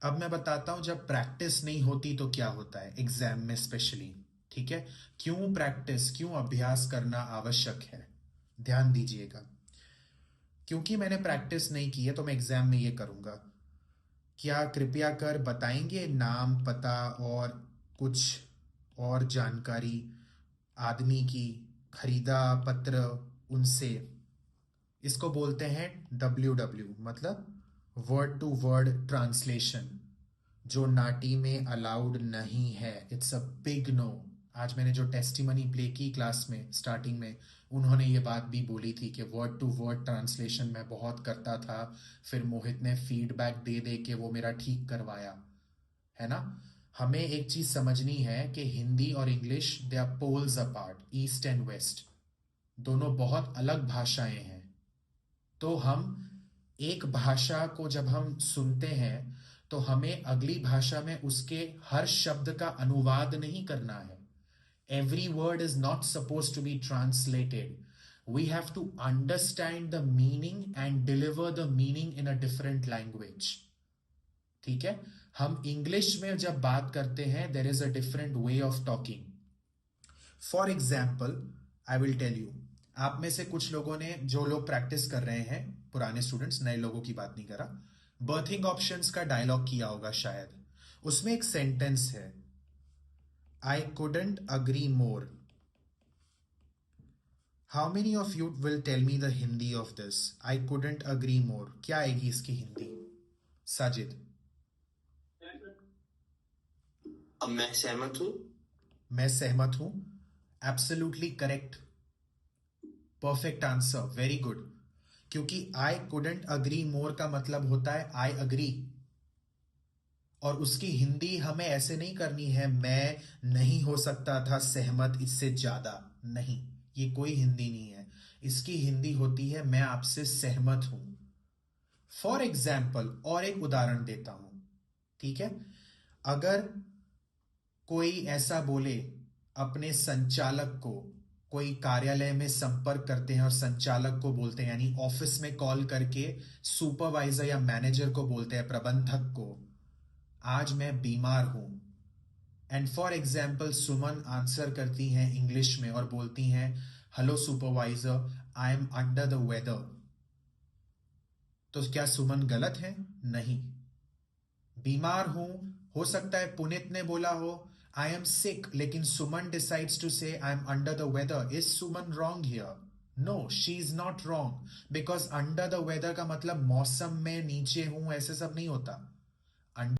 अब मैं बताता हूं जब प्रैक्टिस नहीं होती तो क्या होता है एग्जाम में स्पेशली। ठीक है, क्यों प्रैक्टिस, क्यों अभ्यास करना आवश्यक है, ध्यान दीजिएगा। क्योंकि मैंने प्रैक्टिस नहीं की है तो मैं एग्जाम में ये करूंगा। क्या कृपया कर बताएंगे नाम पता और कुछ और जानकारी आदमी की, खरीदा पत्र उनसे। इसको बोलते हैं WW, मतलब वर्ड टू वर्ड ट्रांसलेशन, जो नाटी में अलाउड नहीं है। It's a big no. आज मैंने जो टेस्टिमनी प्ले की क्लास में स्टार्टिंग में, उन्होंने ये बात भी बोली थी कि वर्ड टू वर्ड ट्रांसलेशन मैं बहुत करता था, फिर मोहित ने फीडबैक दे दे के वो मेरा ठीक करवाया, है ना। हमें एक चीज समझनी है कि हिंदी और English they are poles apart, east and west, दोनों बहुत अलग भाषाएं हैं। तो हम एक भाषा को जब हम सुनते हैं तो हमें अगली भाषा में उसके हर शब्द का अनुवाद नहीं करना है। Every word is not suppose to be translated. We have to understand the meaning and deliver the meaning in a different language. ठीक है, हम इंग्लिश में जब बात करते हैं there is a different way of talking. For example, I will tell you. आप में से कुछ लोगों ने, जो लोग प्रैक्टिस कर रहे हैं, पुराने स्टूडेंट्स, नए लोगों की बात नहीं करा, बर्थिंग ऑप्शंस का डायलॉग किया होगा शायद। उसमें एक सेंटेंस है, I couldn't agree more. How many of you will tell me the Hindi of this I couldn't agree more? क्या आएगी इसकी हिंदी? साजिद। अब मैं सहमत हूँ। मैं सहमत हूं। Absolutely correct, perfect answer, very good. क्योंकि आई कुडंट अग्री मोर का मतलब होता है आई अग्री, और उसकी हिंदी हमें ऐसे नहीं करनी है, मैं नहीं हो सकता था सहमत इससे ज्यादा। नहीं, ये कोई हिंदी नहीं है। इसकी हिंदी होती है मैं आपसे सहमत हूं। फॉर एग्जाम्पल, और एक उदाहरण देता हूं। ठीक है, अगर कोई ऐसा बोले अपने संचालक को, कोई कार्यालय में संपर्क करते हैं और संचालक को बोलते हैं, यानी ऑफिस में कॉल करके सुपरवाइजर या मैनेजर को बोलते हैं, प्रबंधक को, आज मैं बीमार हूं। And for example Suman answer करती हैं इंग्लिश में और बोलती हैं, hello supervisor, I am under the weather. तो क्या सुमन गलत है? नहीं। बीमार हूं, हो सकता है पुनित ने बोला हो आई एम सिक, लेकिन सुमन decides to say I am under the weather. Is Suman wrong here? No, she is not wrong, because under the weather का मतलब मौसम में नीचे हूं, ऐसे सब नहीं होता।